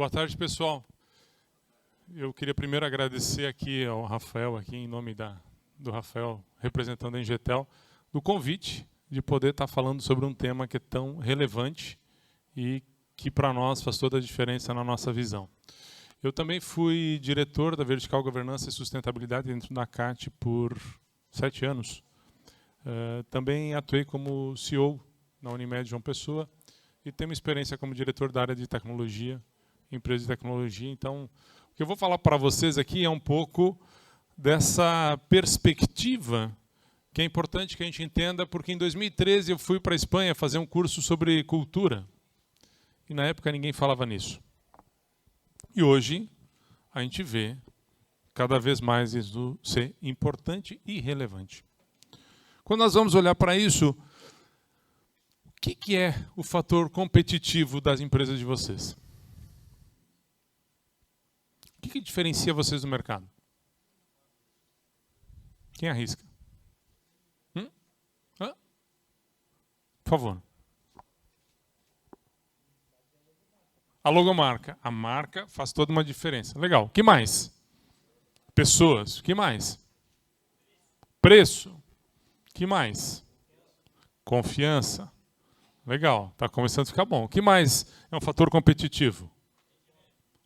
Boa tarde, pessoal. Eu queria primeiro agradecer aqui ao Rafael, aqui em nome do Rafael, representando a Ingetel, do convite de poder estar falando sobre um tema que é tão relevante e que para nós faz toda a diferença na nossa visão. Eu também fui diretor da Vertical Governança e Sustentabilidade dentro da CAT por 7 anos. Também atuei como CEO na Unimed João Pessoa e tenho uma experiência como diretor da área de tecnologia, empresa de tecnologia. Então, o que eu vou falar para vocês aqui é um pouco dessa perspectiva que é importante que a gente entenda, porque em 2013 eu fui para a Espanha fazer um curso sobre cultura. E na época ninguém falava nisso. E hoje a gente vê cada vez mais isso ser importante e relevante. Quando nós vamos olhar para isso, o que é o fator competitivo das empresas de vocês? O que diferencia vocês do mercado? Quem arrisca? Por favor. A logomarca. A marca faz toda uma diferença. Legal. O que mais? Pessoas. O que mais? Preço. O que mais? Confiança. Legal. Está começando a ficar bom. O que mais é um fator competitivo?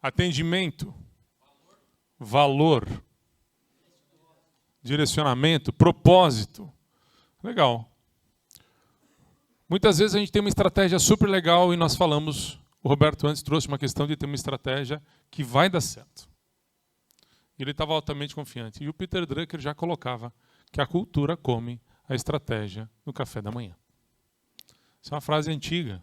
Atendimento. Valor. Direcionamento. Propósito. Legal. Muitas vezes a gente tem uma estratégia super legal e nós falamos... O Roberto antes trouxe uma questão de ter uma estratégia que vai dar certo. Ele estava altamente confiante. E o Peter Drucker já colocava que a cultura come a estratégia no café da manhã. Isso é uma frase antiga.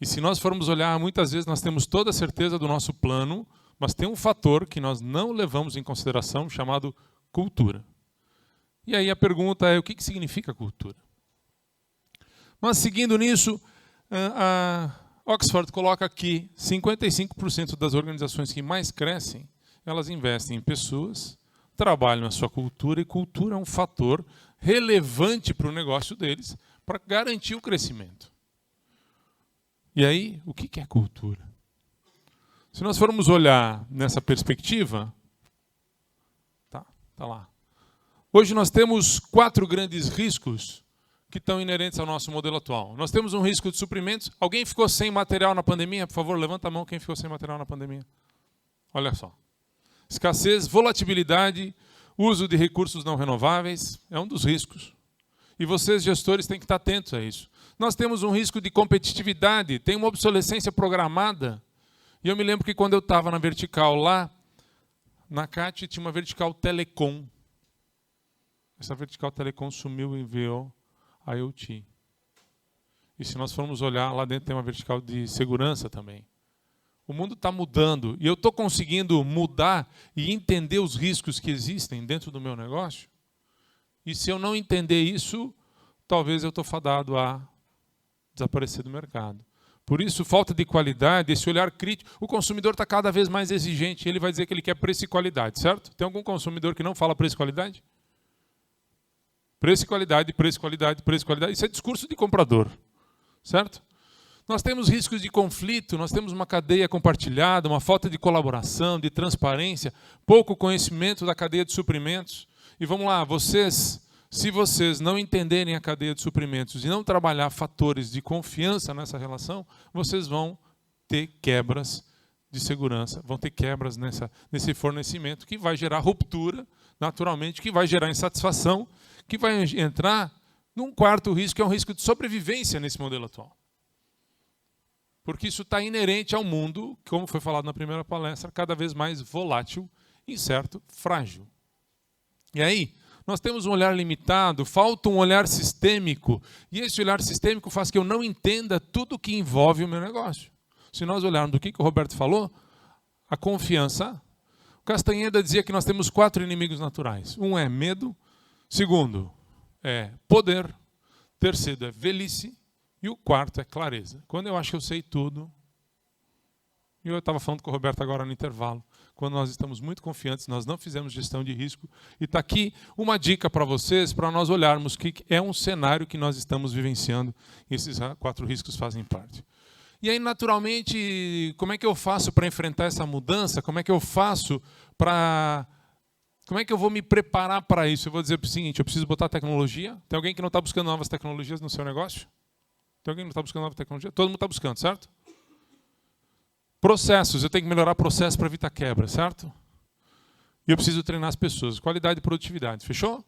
E se nós formos olhar, muitas vezes nós temos toda a certeza do nosso plano, mas tem um fator que nós não levamos em consideração, chamado cultura. E aí a pergunta é, o que significa cultura? Mas seguindo nisso, Oxford coloca que 55% das organizações que mais crescem, elas investem em pessoas, trabalham a sua cultura, e cultura é um fator relevante para o negócio deles, para garantir o crescimento. E aí, o que é cultura? Se nós formos olhar nessa perspectiva, tá lá. Hoje nós temos 4 grandes riscos que estão inerentes ao nosso modelo atual. Nós temos um risco de suprimentos. Alguém ficou sem material na pandemia? Por favor, levanta a mão quem ficou sem material na pandemia. Olha só. Escassez, volatilidade, uso de recursos não renováveis, é um dos riscos. E vocês, gestores, têm que estar atentos a isso. Nós temos um risco de competitividade, tem uma obsolescência programada. E eu me lembro que quando eu estava na vertical lá, na CAT tinha uma vertical telecom. Essa vertical telecom sumiu e enviou IoT. E se nós formos olhar, lá dentro tem uma vertical de segurança também. O mundo está mudando e eu estou conseguindo mudar e entender os riscos que existem dentro do meu negócio. E se eu não entender isso, talvez eu estou fadado a desaparecer do mercado. Por isso, falta de qualidade, esse olhar crítico. O consumidor está cada vez mais exigente. Ele vai dizer que ele quer preço e qualidade, certo? Tem algum consumidor que não fala preço e qualidade? Preço e qualidade, preço e qualidade, preço e qualidade. Isso é discurso de comprador, certo? Nós temos riscos de conflito, nós temos uma cadeia compartilhada, uma falta de colaboração, de transparência, pouco conhecimento da cadeia de suprimentos. E vamos lá, se vocês não entenderem a cadeia de suprimentos e não trabalhar fatores de confiança nessa relação, vocês vão ter quebras de segurança, vão ter quebras nesse fornecimento, que vai gerar ruptura, naturalmente, que vai gerar insatisfação, que vai entrar num quarto risco, que é um risco de sobrevivência nesse modelo atual. Porque isso está inerente ao mundo, como foi falado na primeira palestra, cada vez mais volátil, incerto, frágil. E aí, nós temos um olhar limitado, falta um olhar sistêmico, e esse olhar sistêmico faz que eu não entenda tudo que envolve o meu negócio. Se nós olharmos do que o Roberto falou, a confiança. O Castanheda dizia que nós temos 4 inimigos naturais. Um é medo, segundo é poder, terceiro é velhice e o quarto é clareza. Quando eu acho que eu sei tudo, e eu estava falando com o Roberto agora no intervalo, quando nós estamos muito confiantes, nós não fizemos gestão de risco, e está aqui uma dica para vocês, para nós olharmos que é um cenário que nós estamos vivenciando, e esses 4 riscos fazem parte. E aí, naturalmente, como é que eu faço para enfrentar essa mudança? Como é que eu faço para... Como é que eu vou me preparar para isso? Eu vou dizer o seguinte, eu preciso botar tecnologia. Tem alguém que não está buscando novas tecnologias no seu negócio? Tem alguém que não está buscando nova tecnologia? Todo mundo está buscando, certo? Processos, eu tenho que melhorar processo para evitar quebra, certo? E eu preciso treinar as pessoas. Qualidade e produtividade. Fechou?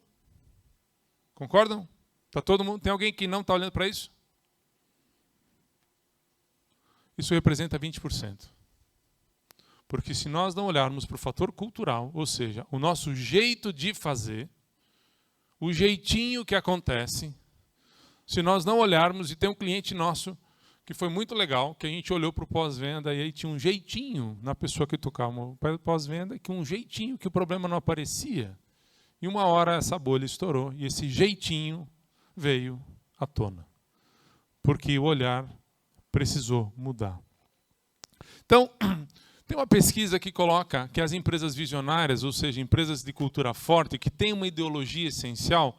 Concordam? Tá todo mundo? Tem alguém que não está olhando para isso? Isso representa 20%. Porque se nós não olharmos para o fator cultural, ou seja, o nosso jeito de fazer, o jeitinho que acontece, se nós não olharmos, e tem um cliente nosso que foi muito legal, que a gente olhou para o pós-venda e aí tinha um jeitinho na pessoa que tocava o pós-venda, que um jeitinho que o problema não aparecia. E uma hora essa bolha estourou e esse jeitinho veio à tona. Porque o olhar precisou mudar. Então, tem uma pesquisa que coloca que as empresas visionárias, ou seja, empresas de cultura forte, que têm uma ideologia essencial,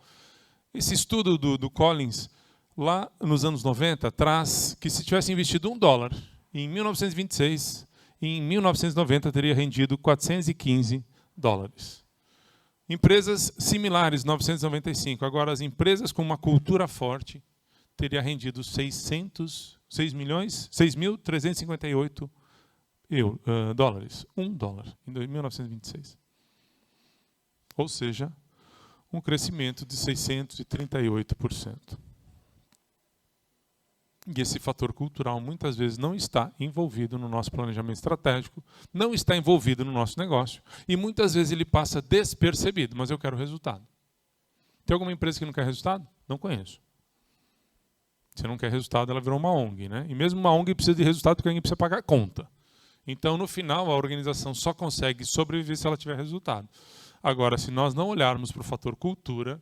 esse estudo do Collins, lá nos anos 90, traz que se tivesse investido $1 em 1926, em 1990 teria rendido $415. Empresas similares, 995. Agora, as empresas com uma cultura forte teria rendido $6.358 dólares. $1 em 1926. Ou seja, um crescimento de 638%. E esse fator cultural muitas vezes não está envolvido no nosso planejamento estratégico, não está envolvido no nosso negócio e muitas vezes ele passa despercebido, mas eu quero resultado. Tem alguma empresa que não quer resultado? Não conheço. Se não quer resultado, ela virou uma ONG, né? E mesmo uma ONG precisa de resultado porque alguém precisa pagar a conta. Então, no final, a organização só consegue sobreviver se ela tiver resultado. Agora, se nós não olharmos para o fator cultura,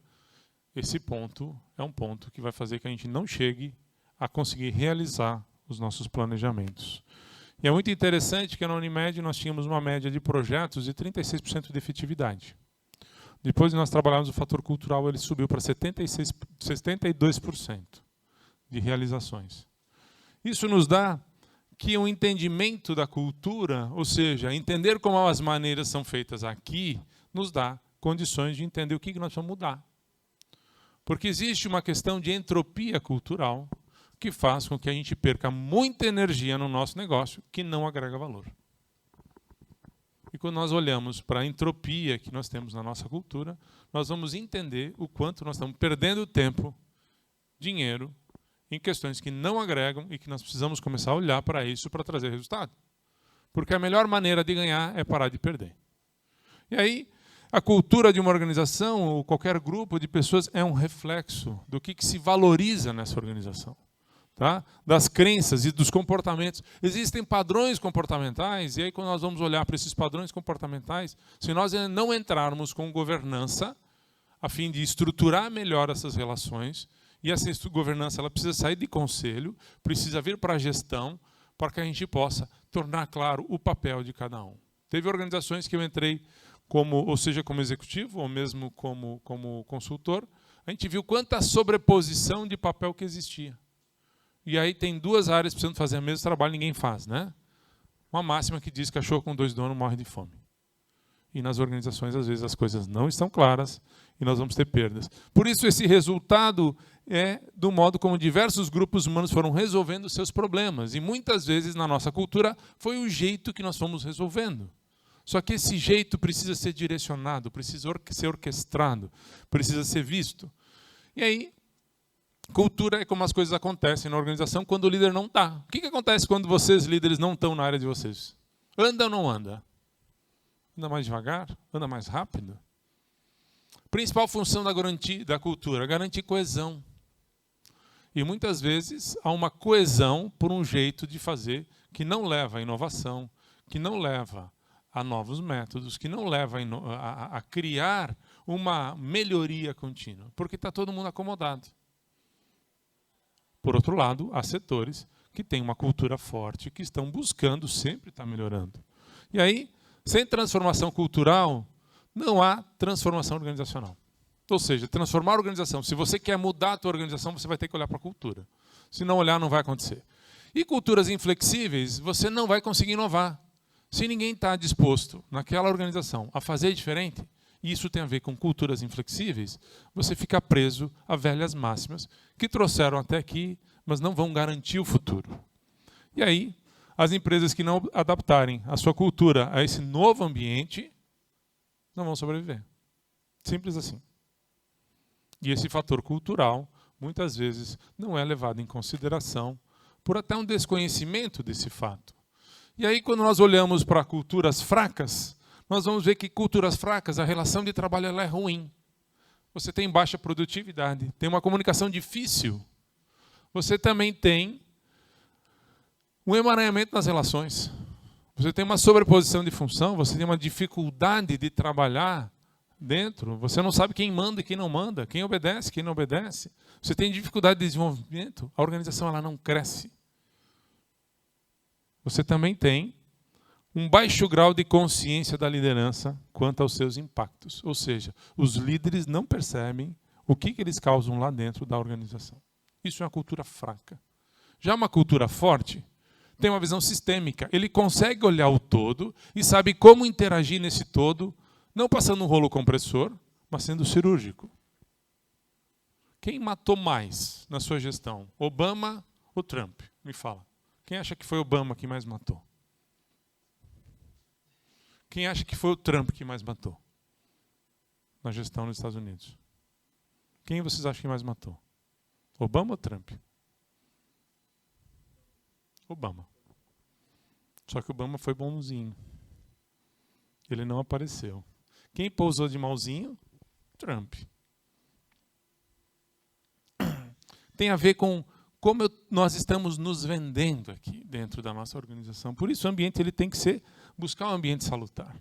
esse ponto é um ponto que vai fazer que a gente não chegue a conseguir realizar os nossos planejamentos. E é muito interessante que na Unimed nós tínhamos uma média de projetos de 36% de efetividade. Depois de nós trabalharmos o fator cultural, ele subiu para 72% de realizações. Isso nos dá que um entendimento da cultura, ou seja, entender como as maneiras são feitas aqui, nos dá condições de entender o que nós vamos mudar. Porque existe uma questão de entropia cultural que faz com que a gente perca muita energia no nosso negócio que não agrega valor. E quando nós olhamos para a entropia que nós temos na nossa cultura, nós vamos entender o quanto nós estamos perdendo tempo, dinheiro, em questões que não agregam e que nós precisamos começar a olhar para isso para trazer resultado. Porque a melhor maneira de ganhar é parar de perder. E aí, a cultura de uma organização ou qualquer grupo de pessoas é um reflexo do que se valoriza nessa organização. Tá? Das crenças e dos comportamentos. Existem padrões comportamentais, e aí quando nós vamos olhar para esses padrões comportamentais, se nós não entrarmos com governança, a fim de estruturar melhor essas relações, e essa governança ela precisa sair de conselho, precisa vir para a gestão, para que a gente possa tornar claro o papel de cada um. Teve organizações que eu entrei como executivo, ou mesmo como consultor, a gente viu quanta sobreposição de papel que existia. E aí tem duas áreas precisando fazer o mesmo trabalho, ninguém faz, né? Uma máxima que diz que cachorro com 2 donos morre de fome. E nas organizações, às vezes, as coisas não estão claras e nós vamos ter perdas. Por isso, esse resultado é do modo como diversos grupos humanos foram resolvendo seus problemas. E muitas vezes, na nossa cultura, foi o jeito que nós fomos resolvendo. Só que esse jeito precisa ser direcionado, precisa ser orquestrado, precisa ser visto. E aí, cultura é como as coisas acontecem na organização quando o líder não está. O que acontece quando vocês, líderes, não estão na área de vocês? Anda ou não anda? Anda mais devagar? Anda mais rápido? Principal função da cultura, garantir coesão. E muitas vezes há uma coesão por um jeito de fazer que não leva à inovação, que não leva a novos métodos, que não leva a criar uma melhoria contínua, porque está todo mundo acomodado. Por outro lado, há setores que têm uma cultura forte, que estão buscando sempre estar melhorando. E aí, sem transformação cultural, não há transformação organizacional. Ou seja, transformar a organização. Se você quer mudar a tua organização, você vai ter que olhar para a cultura. Se não olhar, não vai acontecer. E culturas inflexíveis, você não vai conseguir inovar. Se ninguém está disposto naquela organização a fazer diferente, e isso tem a ver com culturas inflexíveis, você fica preso a velhas máximas que trouxeram até aqui, mas não vão garantir o futuro. E aí, as empresas que não adaptarem a sua cultura a esse novo ambiente, não vão sobreviver. Simples assim. E esse fator cultural, muitas vezes, não é levado em consideração por até um desconhecimento desse fato. E aí, quando nós olhamos para culturas fracas, nós vamos ver que culturas fracas, a relação de trabalho ela é ruim. Você tem baixa produtividade, tem uma comunicação difícil. Você também tem um emaranhamento nas relações. Você tem uma sobreposição de função, você tem uma dificuldade de trabalhar dentro. Você não sabe quem manda e quem não manda, quem obedece, quem não obedece. Você tem dificuldade de desenvolvimento, a organização ela não cresce. Você também tem um baixo grau de consciência da liderança quanto aos seus impactos. Ou seja, os líderes não percebem o que eles causam lá dentro da organização. Isso é uma cultura fraca. Já uma cultura forte tem uma visão sistêmica. Ele consegue olhar o todo e sabe como interagir nesse todo, não passando um rolo compressor, mas sendo cirúrgico. Quem matou mais na sua gestão? Obama ou Trump? Me fala. Quem acha que foi Obama que mais matou? Quem acha que foi o Trump que mais matou na gestão nos Estados Unidos? Quem vocês acham que mais matou? Obama ou Trump? Obama. Só que Obama foi bonzinho. Ele não apareceu. Quem pousou de malzinho? Trump. Tem a ver com como nós estamos nos vendendo aqui dentro da nossa organização. Por isso o ambiente ele tem que buscar um ambiente salutar,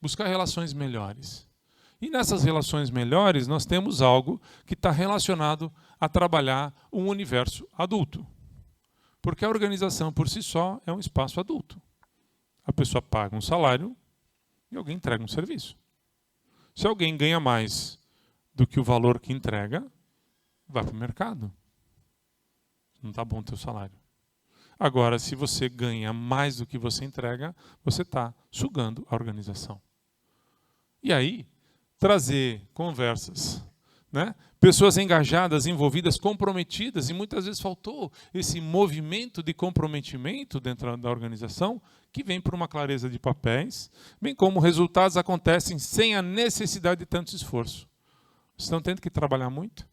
buscar relações melhores. E nessas relações melhores nós temos algo que está relacionado a trabalhar um universo adulto. Porque a organização por si só é um espaço adulto. A pessoa paga um salário e alguém entrega um serviço. Se alguém ganha mais do que o valor que entrega, vai para o mercado. Não está bom o teu salário. Agora, se você ganha mais do que você entrega, você está sugando a organização. E aí, trazer conversas, né? Pessoas engajadas, envolvidas, comprometidas, e muitas vezes faltou esse movimento de comprometimento dentro da organização, que vem por uma clareza de papéis, bem como resultados acontecem sem a necessidade de tanto esforço. Vocês estão tendo que trabalhar muito?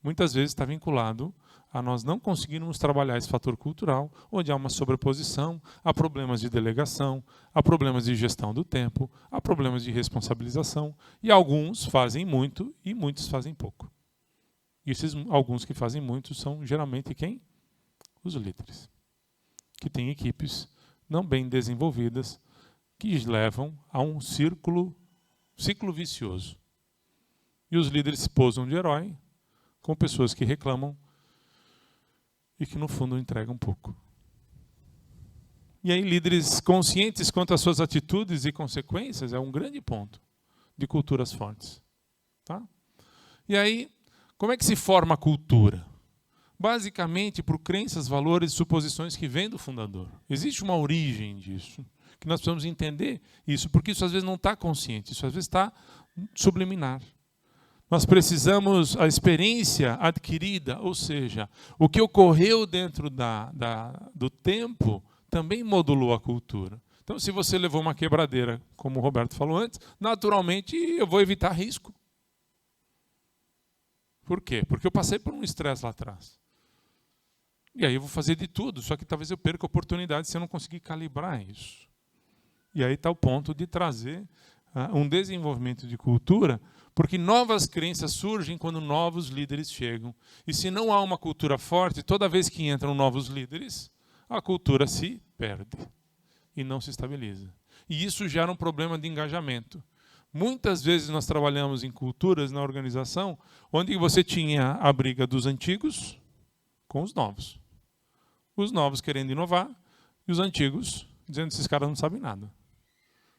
Muitas vezes está vinculado a nós não conseguirmos trabalhar esse fator cultural, onde há uma sobreposição, há problemas de delegação, há problemas de gestão do tempo, há problemas de responsabilização, e alguns fazem muito e muitos fazem pouco. E esses alguns que fazem muito são geralmente quem? Os líderes, que têm equipes não bem desenvolvidas, que levam a um ciclo vicioso. E os líderes se posam de herói com pessoas que reclamam e que, no fundo, entregam um pouco. E aí, líderes conscientes quanto às suas atitudes e consequências é um grande ponto de culturas fortes. Tá? E aí, como é que se forma a cultura? Basicamente, por crenças, valores e suposições que vêm do fundador. Existe uma origem disso, que nós precisamos entender isso, porque isso às vezes não está consciente, isso às vezes está subliminar. Nós precisamos a experiência adquirida, ou seja, o que ocorreu dentro do tempo também modulou a cultura. Então, se você levou uma quebradeira, como o Roberto falou antes, naturalmente eu vou evitar risco. Por quê? Porque eu passei por um estresse lá atrás. E aí eu vou fazer de tudo, só que talvez eu perca a oportunidade se eu não conseguir calibrar isso. E aí está o ponto de trazer um desenvolvimento de cultura, porque novas crenças surgem quando novos líderes chegam. E se não há uma cultura forte, toda vez que entram novos líderes, a cultura se perde e não se estabiliza. E isso gera um problema de engajamento. Muitas vezes nós trabalhamos em culturas na organização onde você tinha a briga dos antigos com os novos. Os novos querendo inovar e os antigos dizendo que esses caras não sabem nada.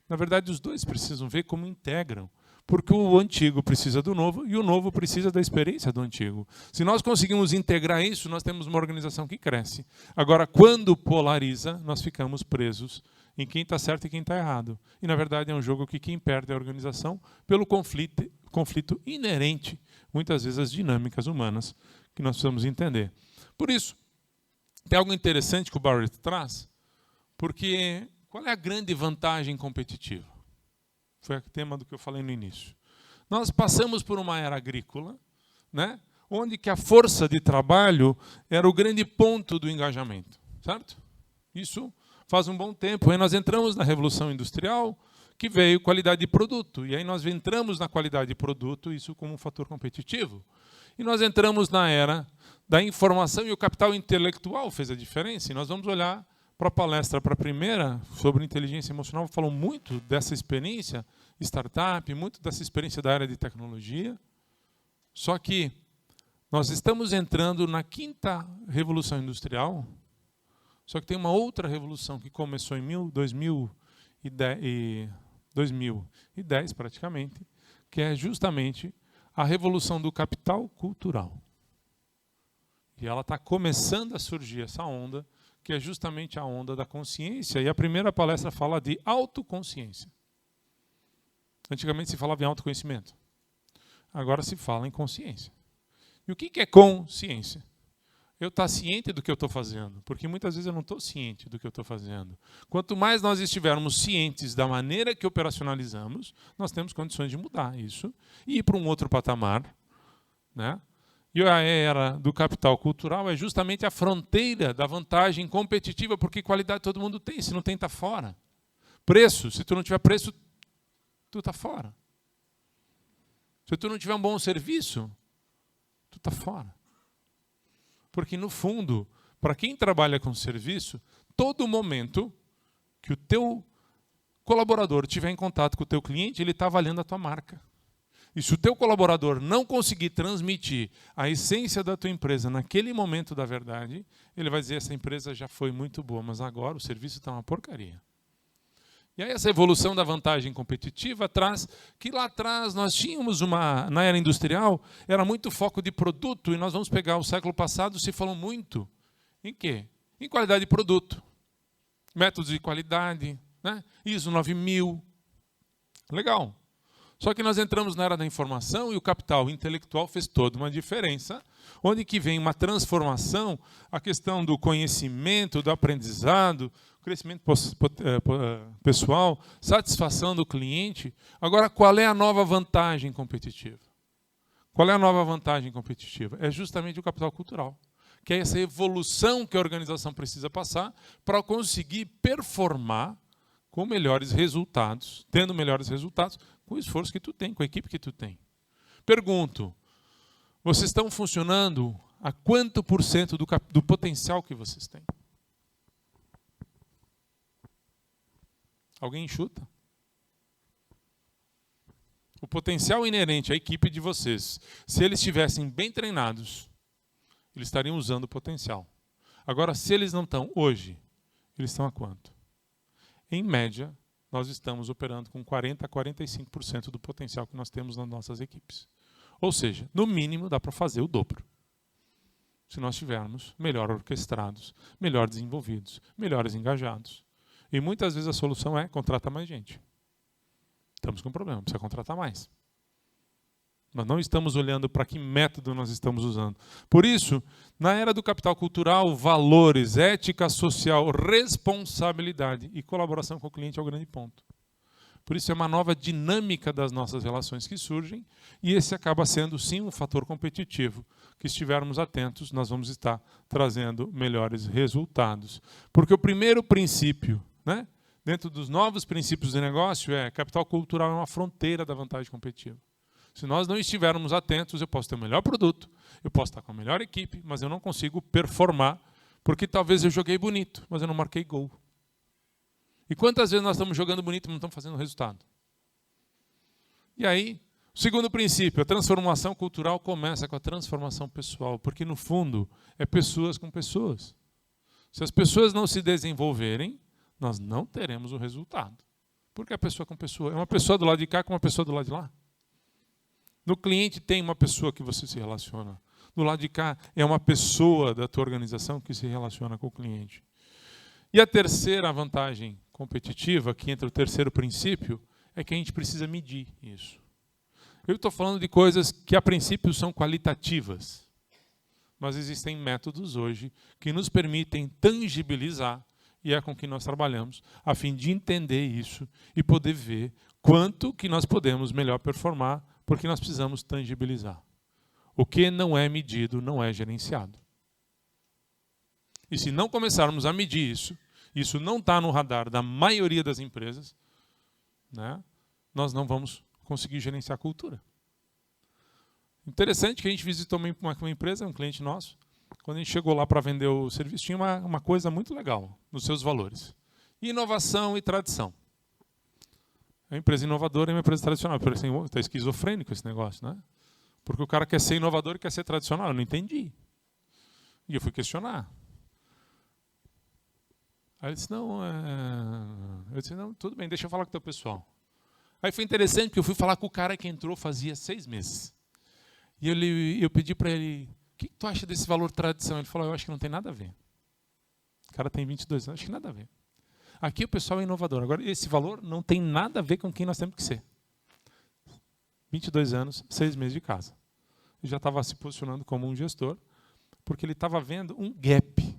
Na verdade, os dois precisam ver como integram, Porque o antigo precisa do novo e o novo precisa da experiência do antigo. Se nós conseguimos integrar isso, nós temos uma organização que cresce. Agora, quando polariza, nós ficamos presos em quem está certo e quem está errado. E, na verdade, é um jogo que quem perde é a organização pelo conflito inerente, muitas vezes, às dinâmicas humanas, que nós precisamos entender. Por isso, tem algo interessante que o Barrett traz, porque qual é a grande vantagem competitiva? Foi o tema do que eu falei no início. Nós passamos por uma era agrícola, né, onde que a força de trabalho era o grande ponto do engajamento, certo? Isso faz um bom tempo. Aí nós entramos na Revolução Industrial, que veio qualidade de produto. E aí nós entramos na qualidade de produto, isso como um fator competitivo. E nós entramos na era da informação e o capital intelectual fez a diferença. E nós vamos olhar para a palestra, para a primeira, sobre inteligência emocional, falou muito dessa experiência startup, muito dessa experiência da área de tecnologia. Só que nós estamos entrando na quinta revolução industrial, só que tem uma outra revolução que começou em 2010 praticamente, que é justamente a revolução do capital cultural. E ela está começando a surgir, essa onda, que é justamente a onda da consciência. E a primeira palestra fala de autoconsciência. Antigamente se falava em autoconhecimento. Agora se fala em consciência. E o que é consciência? Eu estar ciente do que eu estou fazendo. Porque muitas vezes eu não estou ciente do que eu estou fazendo. Quanto mais nós estivermos cientes da maneira que operacionalizamos, nós temos condições de mudar isso e ir para um outro patamar, né? E a era do capital cultural é justamente a fronteira da vantagem competitiva, porque qualidade todo mundo tem, se não tem, está fora. Preço, se tu não tiver preço, tu está fora. Se tu não tiver um bom serviço, tu está fora. Porque, no fundo, para quem trabalha com serviço, todo momento que o teu colaborador estiver em contato com o teu cliente, ele está avaliando a tua marca. E se o teu colaborador não conseguir transmitir a essência da tua empresa naquele momento da verdade, ele vai dizer, essa empresa já foi muito boa, mas agora o serviço está uma porcaria. E aí essa evolução da vantagem competitiva traz que lá atrás nós tínhamos na era industrial, era muito foco de produto, e nós vamos pegar o século passado, se falou muito em quê? Em qualidade de produto. Métodos de qualidade, né? ISO 9000. Legal. Só que nós entramos na era da informação e o capital intelectual fez toda uma diferença, onde que vem uma transformação, a questão do conhecimento, do aprendizado, crescimento pessoal, satisfação do cliente. Agora, qual é a nova vantagem competitiva? Qual é a nova vantagem competitiva? É justamente o capital cultural, que é essa evolução que a organização precisa passar para conseguir performar com melhores resultados, tendo melhores resultados, com o esforço que tu tem, com a equipe que tu tem. Pergunto, vocês estão funcionando a quanto por cento do potencial que vocês têm? Alguém chuta? O potencial inerente à equipe de vocês, se eles estivessem bem treinados, eles estariam usando o potencial. Agora, se eles não estão hoje, eles estão a quanto? Em média, nós estamos operando com 40% a 45% do potencial que nós temos nas nossas equipes. Ou seja, no mínimo dá para fazer o dobro. Se nós estivermos melhor orquestrados, melhor desenvolvidos, melhores engajados. E muitas vezes a solução é contratar mais gente. Estamos com um problema, precisa contratar mais. Nós não estamos olhando para que método nós estamos usando. Por isso, na era do capital cultural, valores, ética social, responsabilidade e colaboração com o cliente é o grande ponto. Por isso é uma nova dinâmica das nossas relações que surgem e esse acaba sendo, sim, um fator competitivo. Que se estivermos atentos, nós vamos estar trazendo melhores resultados. Porque o primeiro princípio, né, dentro dos novos princípios de negócio, capital cultural é uma fronteira da vantagem competitiva. Se nós não estivermos atentos, eu posso ter o melhor produto, eu posso estar com a melhor equipe, mas eu não consigo performar, porque talvez eu joguei bonito, mas eu não marquei gol. E quantas vezes nós estamos jogando bonito e não estamos fazendo resultado? E aí, o segundo princípio, a transformação cultural começa com a transformação pessoal, porque no fundo é pessoas com pessoas. Se as pessoas não se desenvolverem, nós não teremos o resultado. Porque a pessoa com pessoa é uma pessoa do lado de cá com uma pessoa do lado de lá. No cliente tem uma pessoa que você se relaciona. Do lado de cá é uma pessoa da tua organização que se relaciona com o cliente. E a terceira vantagem competitiva, que entra o terceiro princípio, é que a gente precisa medir isso. Eu estou falando de coisas que a princípio são qualitativas, mas existem métodos hoje que nos permitem tangibilizar, e é com que nós trabalhamos, a fim de entender isso e poder ver quanto que nós podemos melhor performar, porque nós precisamos tangibilizar. O que não é medido não é gerenciado. E se não começarmos a medir isso, isso não está no radar da maioria das empresas, né, nós não vamos conseguir gerenciar a cultura. Interessante que a gente visitou uma empresa, um cliente nosso, quando a gente chegou lá para vender o serviço, tinha uma coisa muito legal nos seus valores. Inovação e tradição. É uma empresa inovadora e uma empresa tradicional. Está esquizofrênico esse negócio, né? Porque o cara quer ser inovador e quer ser tradicional. Eu não entendi. E eu fui questionar. Aí ele disse, não, eu disse, não, tudo bem, deixa eu falar com o teu pessoal. Aí foi interessante, porque eu fui falar com o cara que entrou fazia 6 meses. E eu pedi para ele, o que tu acha desse valor tradição? Ele falou, eu acho que não tem nada a ver. O cara tem 22 anos, acho que nada a ver. Aqui o pessoal é inovador. Agora, esse valor não tem nada a ver com quem nós temos que ser. 22 anos, 6 meses de casa. Ele já estava se posicionando como um gestor, porque ele estava vendo um gap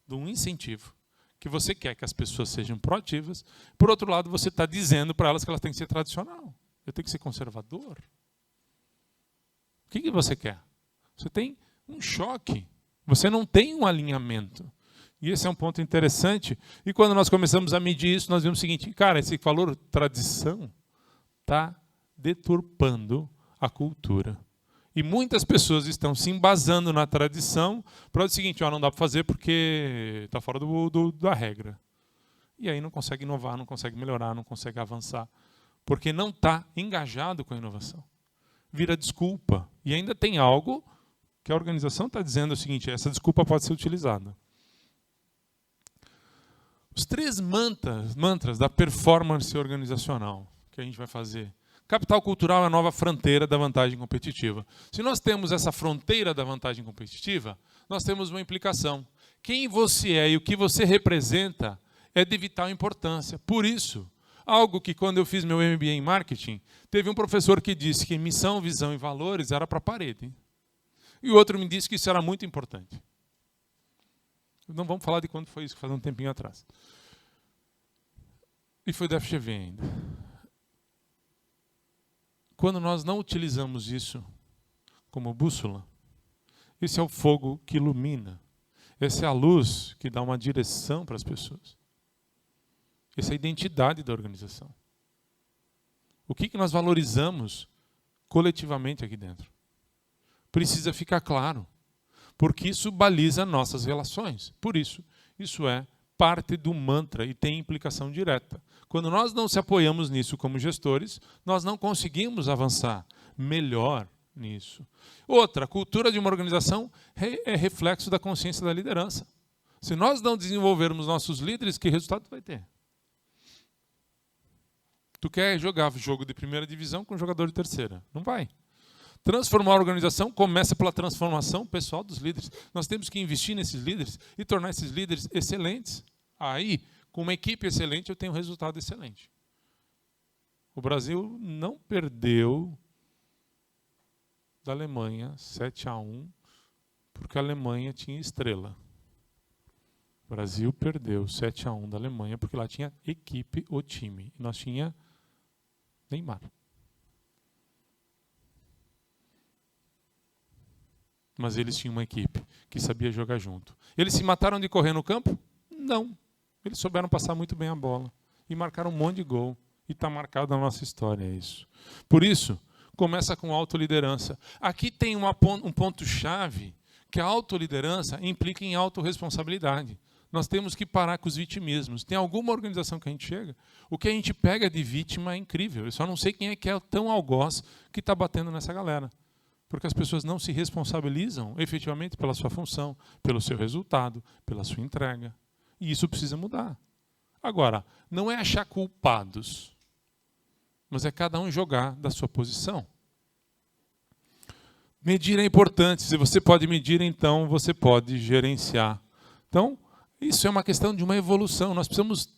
de um incentivo, que você quer que as pessoas sejam proativas, por outro lado, você está dizendo para elas que elas têm que ser tradicional. Eu tenho que ser conservador. O que você quer? Você tem um choque. Você não tem um alinhamento. E esse é um ponto interessante. E quando nós começamos a medir isso, nós vimos o seguinte, cara, esse valor tradição está deturpando a cultura. E muitas pessoas estão se embasando na tradição para o seguinte, não dá para fazer porque está fora da regra. E aí não consegue inovar, não consegue melhorar, não consegue avançar. Porque não está engajado com a inovação. Vira desculpa. E ainda tem algo que a organização está dizendo o seguinte, essa desculpa pode ser utilizada. Os 3 mantras da performance organizacional que a gente vai fazer. Capital cultural é a nova fronteira da vantagem competitiva. Se nós temos essa fronteira da vantagem competitiva, nós temos uma implicação. Quem você é e o que você representa é de vital importância. Por isso, algo que quando eu fiz meu MBA em marketing, teve um professor que disse que missão, visão e valores era para a parede. E o outro me disse que isso era muito importante. Não vamos falar de quando foi isso, que faz um tempinho atrás. E foi da FGV ainda. Quando nós não utilizamos isso como bússola, esse é o fogo que ilumina. Essa é a luz que dá uma direção para as pessoas. Essa é a identidade da organização. O que nós valorizamos coletivamente aqui dentro? Precisa ficar claro, porque isso baliza nossas relações. Por isso, isso é parte do mantra e tem implicação direta. Quando nós não se apoiamos nisso como gestores, nós não conseguimos avançar melhor nisso. Outra, a cultura de uma organização é reflexo da consciência da liderança. Se nós não desenvolvermos nossos líderes, que resultado vai ter? Tu quer jogar jogo de primeira divisão com jogador de terceira? Não vai. Transformar a organização começa pela transformação pessoal dos líderes. Nós temos que investir nesses líderes e tornar esses líderes excelentes. Aí, com uma equipe excelente, eu tenho um resultado excelente. O Brasil não perdeu da Alemanha 7-1, porque a Alemanha tinha estrela. O Brasil perdeu 7-1 da Alemanha, porque lá tinha equipe ou time. E nós tinha Neymar. Mas eles tinham uma equipe que sabia jogar junto. Eles se mataram de correr no campo? Não. Eles souberam passar muito bem a bola. E marcaram um monte de gol. E está marcado na nossa história isso. Por isso, começa com autoliderança. Aqui tem um ponto-chave que a autoliderança implica em autorresponsabilidade. Nós temos que parar com os vitimismos. Tem alguma organização que a gente chega, o que a gente pega de vítima é incrível. Eu só não sei quem é que é tão algoz que está batendo nessa galera. Porque as pessoas não se responsabilizam efetivamente pela sua função, pelo seu resultado, pela sua entrega. E isso precisa mudar. Agora, não é achar culpados, mas é cada um jogar da sua posição. Medir é importante. Se você pode medir, então você pode gerenciar. Então, isso é uma questão de uma evolução. Nós precisamos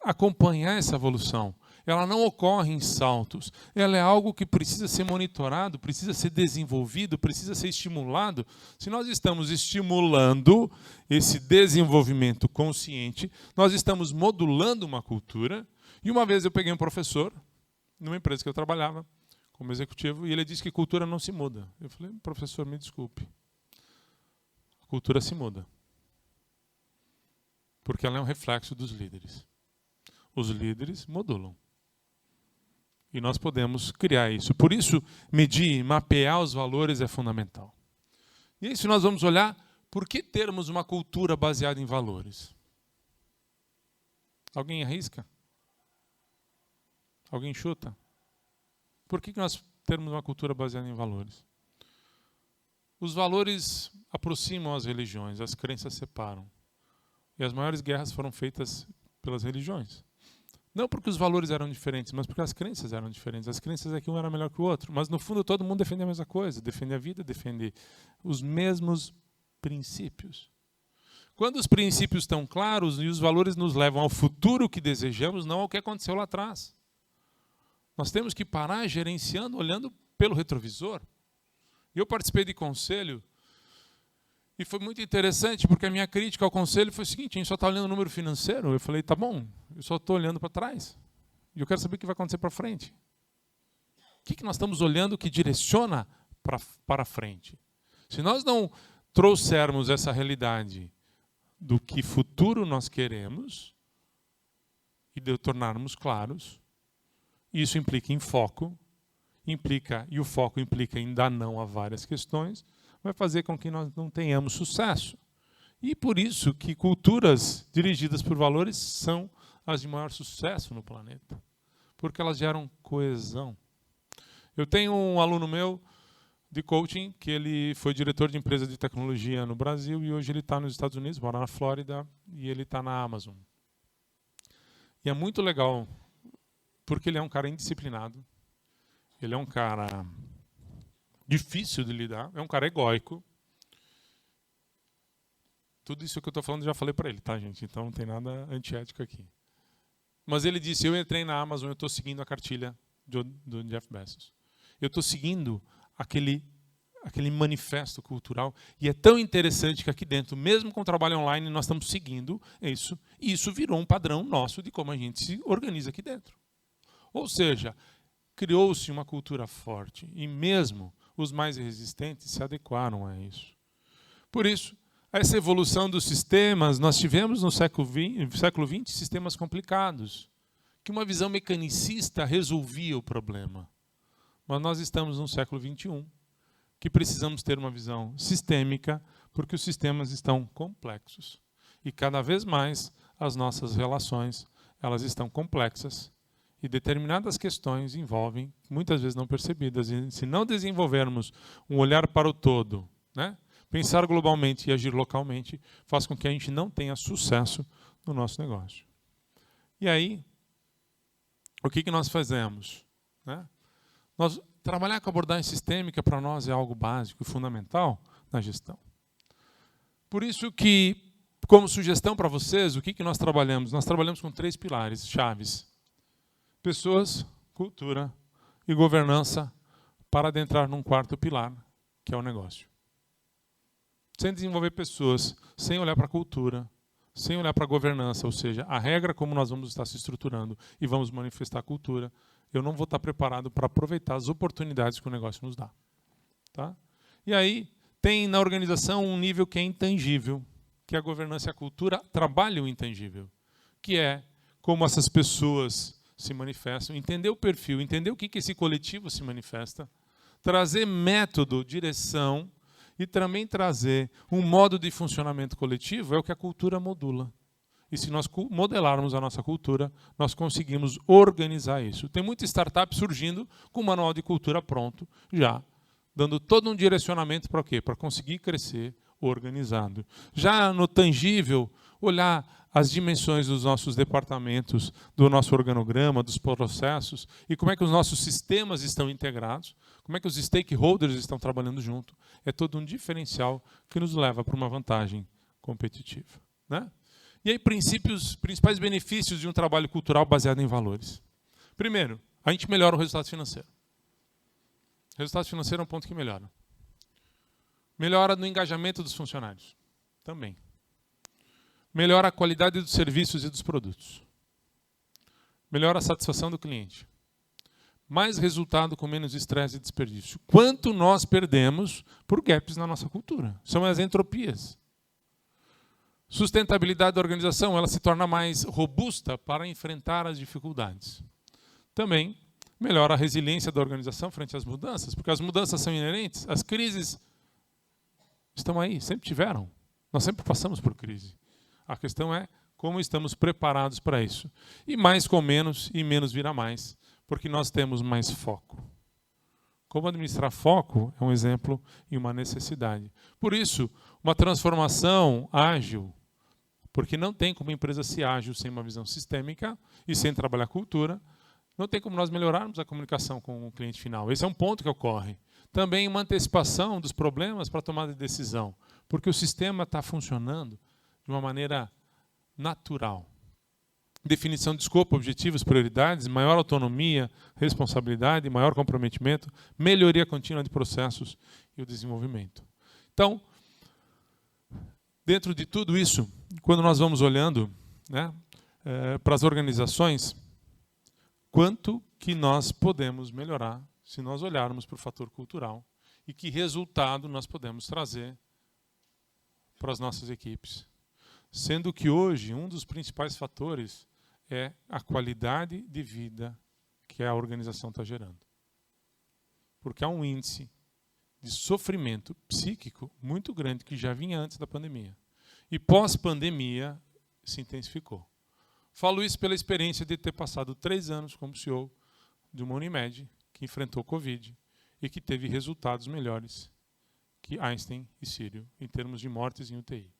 acompanhar essa evolução. Ela não ocorre em saltos. Ela é algo que precisa ser monitorado, precisa ser desenvolvido, precisa ser estimulado. Se nós estamos estimulando esse desenvolvimento consciente, nós estamos modulando uma cultura. E uma vez eu peguei um professor, numa empresa que eu trabalhava, como executivo, e ele disse que cultura não se muda. Eu falei, professor, me desculpe. A cultura se muda. Porque ela é um reflexo dos líderes. Os líderes modulam. E nós podemos criar isso. Por isso, medir, mapear os valores é fundamental. E aí, se nós vamos olhar, por que termos uma cultura baseada em valores? Alguém arrisca? Alguém chuta? Por que nós temos uma cultura baseada em valores? Os valores aproximam as religiões, as crenças separam. E as maiores guerras foram feitas pelas religiões. Não porque os valores eram diferentes, mas porque as crenças eram diferentes. As crenças é que um era melhor que o outro. Mas, no fundo, todo mundo defende a mesma coisa. Defende a vida, defende os mesmos princípios. Quando os princípios estão claros e os valores nos levam ao futuro que desejamos, não ao que aconteceu lá atrás. Nós temos que parar gerenciando, olhando pelo retrovisor. Eu participei de conselho e foi muito interessante, porque a minha crítica ao conselho foi o seguinte: a gente só está olhando o número financeiro. Eu falei, tá bom, eu só estou olhando para trás. E eu quero saber o que vai acontecer para frente. O que nós estamos olhando que direciona para frente? Se nós não trouxermos essa realidade do que futuro nós queremos e de tornarmos claros, isso implica em foco, e o foco implica em dar não a várias questões, vai fazer com que nós não tenhamos sucesso. E por isso que culturas dirigidas por valores são as de maior sucesso no planeta, porque elas geram coesão. Eu tenho um aluno meu de coaching que ele foi diretor de empresa de tecnologia no Brasil e hoje ele está nos Estados Unidos, mora na Flórida e ele está na Amazon. E é muito legal, porque ele é um cara indisciplinado, ele é um cara difícil de lidar, é um cara egóico. Tudo isso que eu estou falando eu já falei para ele, tá, gente? Então não tem nada antiético aqui. Mas ele disse, eu entrei na Amazon, eu estou seguindo a cartilha do Jeff Bezos. Eu estou seguindo aquele manifesto cultural e é tão interessante que aqui dentro, mesmo com o trabalho online, nós estamos seguindo isso e isso virou um padrão nosso de como a gente se organiza aqui dentro. Ou seja, criou-se uma cultura forte e mesmo os mais resistentes se adequaram a isso. Por isso, essa evolução dos sistemas, nós tivemos no século XX sistemas complicados, que uma visão mecanicista resolvia o problema. Mas nós estamos no século XXI, que precisamos ter uma visão sistêmica, porque os sistemas estão complexos. E cada vez mais as nossas relações elas estão complexas. E determinadas questões envolvem, muitas vezes não percebidas. E se não desenvolvermos um olhar para o todo, né? Pensar globalmente e agir localmente, faz com que a gente não tenha sucesso no nosso negócio. E aí, o que nós fazemos? Né? Trabalhar com abordagem sistêmica para nós é algo básico e fundamental na gestão. Por isso que, como sugestão para vocês, o que nós trabalhamos? Nós trabalhamos com 3 pilares chaves. Pessoas, cultura e governança para adentrar num 4º pilar, que é o negócio. Sem desenvolver pessoas, sem olhar para a cultura, sem olhar para a governança, ou seja, a regra como nós vamos estar se estruturando e vamos manifestar a cultura, eu não vou estar preparado para aproveitar as oportunidades que o negócio nos dá. Tá? E aí, tem na organização um nível que é intangível, que a governança e a cultura trabalham o intangível, que é como essas pessoas se manifestam, entender o perfil, entender o que esse coletivo se manifesta, trazer método, direção e também trazer um modo de funcionamento coletivo, é o que a cultura modula. E se nós modelarmos a nossa cultura, nós conseguimos organizar isso. Tem muita startup surgindo com o manual de cultura pronto, já, dando todo um direcionamento para o quê? Para conseguir crescer organizado. Já no tangível, olhar as dimensões dos nossos departamentos, do nosso organograma, dos processos, e como é que os nossos sistemas estão integrados, como é que os stakeholders estão trabalhando junto. É todo um diferencial que nos leva para uma vantagem competitiva, né? E aí, principais benefícios de um trabalho cultural baseado em valores. Primeiro, a gente melhora o resultado financeiro. O resultado financeiro é um ponto que melhora. Melhora no engajamento dos funcionários. Também. Melhora a qualidade dos serviços e dos produtos. Melhora a satisfação do cliente. Mais resultado com menos estresse e desperdício. Quanto nós perdemos por gaps na nossa cultura? São as entropias. Sustentabilidade da organização, ela se torna mais robusta para enfrentar as dificuldades. Também melhora a resiliência da organização frente às mudanças, porque as mudanças são inerentes, as crises estão aí, sempre tiveram. Nós sempre passamos por crise. A questão é como estamos preparados para isso. E mais com menos, e menos virá mais, porque nós temos mais foco. Como administrar foco é um exemplo e uma necessidade. Por isso, uma transformação ágil, porque não tem como a empresa ser ágil sem uma visão sistêmica e sem trabalhar cultura, não tem como nós melhorarmos a comunicação com o cliente final. Esse é um ponto que ocorre. Também uma antecipação dos problemas para a tomada de decisão, porque o sistema está funcionando de uma maneira natural. Definição de escopo, objetivos, prioridades, maior autonomia, responsabilidade, maior comprometimento, melhoria contínua de processos e o desenvolvimento. Então, dentro de tudo isso, quando nós vamos olhando, né, para as organizações, quanto que nós podemos melhorar se nós olharmos para o fator cultural e que resultado nós podemos trazer para as nossas equipes. Sendo que hoje um dos principais fatores é a qualidade de vida que a organização está gerando. Porque há um índice de sofrimento psíquico muito grande que já vinha antes da pandemia. E pós-pandemia se intensificou. Falo isso pela experiência de ter passado 3 anos como CEO de uma Unimed que enfrentou Covid e que teve resultados melhores que Einstein e Sírio em termos de mortes em UTI.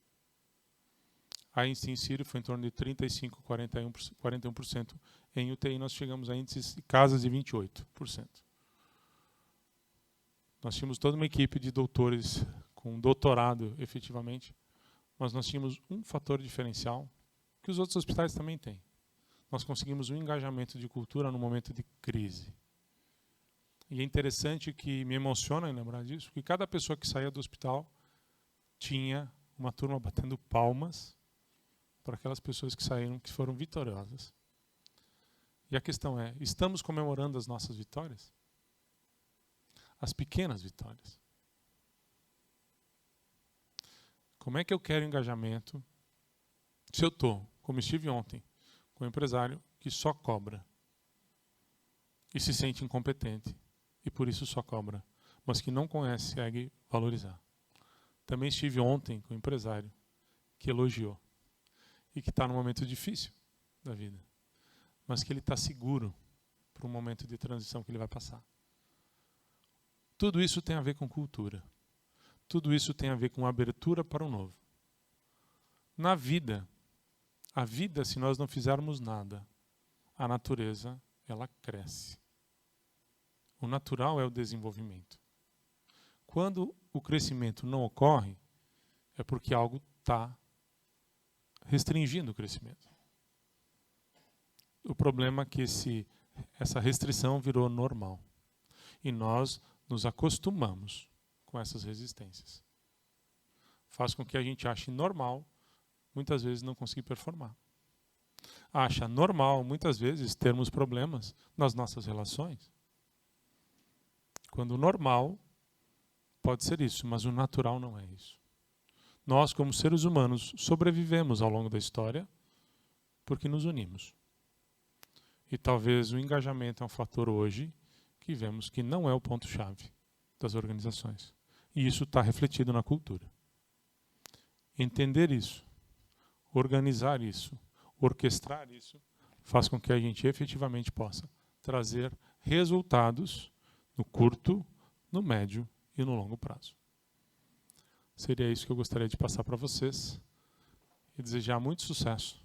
Einstein e Sírio foi em torno de 35%, 41% em UTI. Nós chegamos a índices de casas de 28%. Nós tínhamos toda uma equipe de doutores com doutorado, efetivamente, mas nós tínhamos um fator diferencial que os outros hospitais também têm. Nós conseguimos um engajamento de cultura no momento de crise. E é interessante que me emociona em lembrar disso, que cada pessoa que saía do hospital tinha uma turma batendo palmas para aquelas pessoas que saíram, que foram vitoriosas. E a questão é, estamos comemorando as nossas vitórias? As pequenas vitórias. Como é que eu quero engajamento se eu estou, como estive ontem, com um empresário que só cobra e se sente incompetente e por isso só cobra, mas que não consegue valorizar. Também estive ontem com um empresário que elogiou e que está num momento difícil da vida, mas que ele está seguro para um momento de transição que ele vai passar. Tudo isso tem a ver com cultura. Tudo isso tem a ver com abertura para o novo. Na vida, a vida, se nós não fizermos nada, a natureza, ela cresce. O natural é o desenvolvimento. Quando o crescimento não ocorre, é porque algo está restringindo o crescimento. O problema é que essa restrição virou normal. E nós nos acostumamos com essas resistências. Faz com que a gente ache normal, muitas vezes, não conseguir performar. Acha normal, muitas vezes, termos problemas nas nossas relações. Quando o normal pode ser isso, mas o natural não é isso. Nós, como seres humanos, sobrevivemos ao longo da história porque nos unimos. E talvez o engajamento é um fator hoje que vemos que não é o ponto-chave das organizações. E isso está refletido na cultura. Entender isso, organizar isso, orquestrar isso, faz com que a gente efetivamente possa trazer resultados no curto, no médio e no longo prazo. Seria isso que eu gostaria de passar para vocês. e desejar muito sucesso,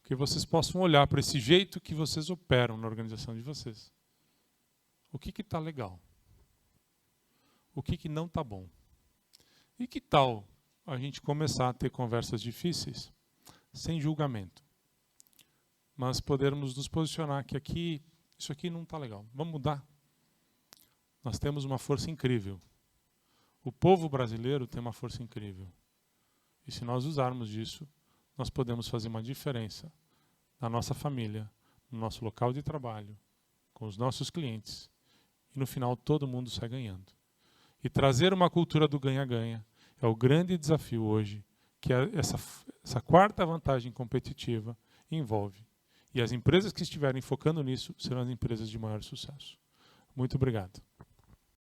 que vocês possam olhar para esse jeito que vocês operam na organização de vocês. O que está legal? O que não está bom? E que tal a gente começar a ter conversas difíceis, sem julgamento, mas podermos nos posicionar que aqui, isso aqui não está legal, vamos mudar? Nós temos uma força incrível. O povo brasileiro tem uma força incrível. E se nós usarmos disso, nós podemos fazer uma diferença na nossa família, no nosso local de trabalho, com os nossos clientes. E no final todo mundo sai ganhando. E trazer uma cultura do ganha-ganha é o grande desafio hoje, que essa quarta vantagem competitiva envolve. E as empresas que estiverem focando nisso serão as empresas de maior sucesso. Muito obrigado.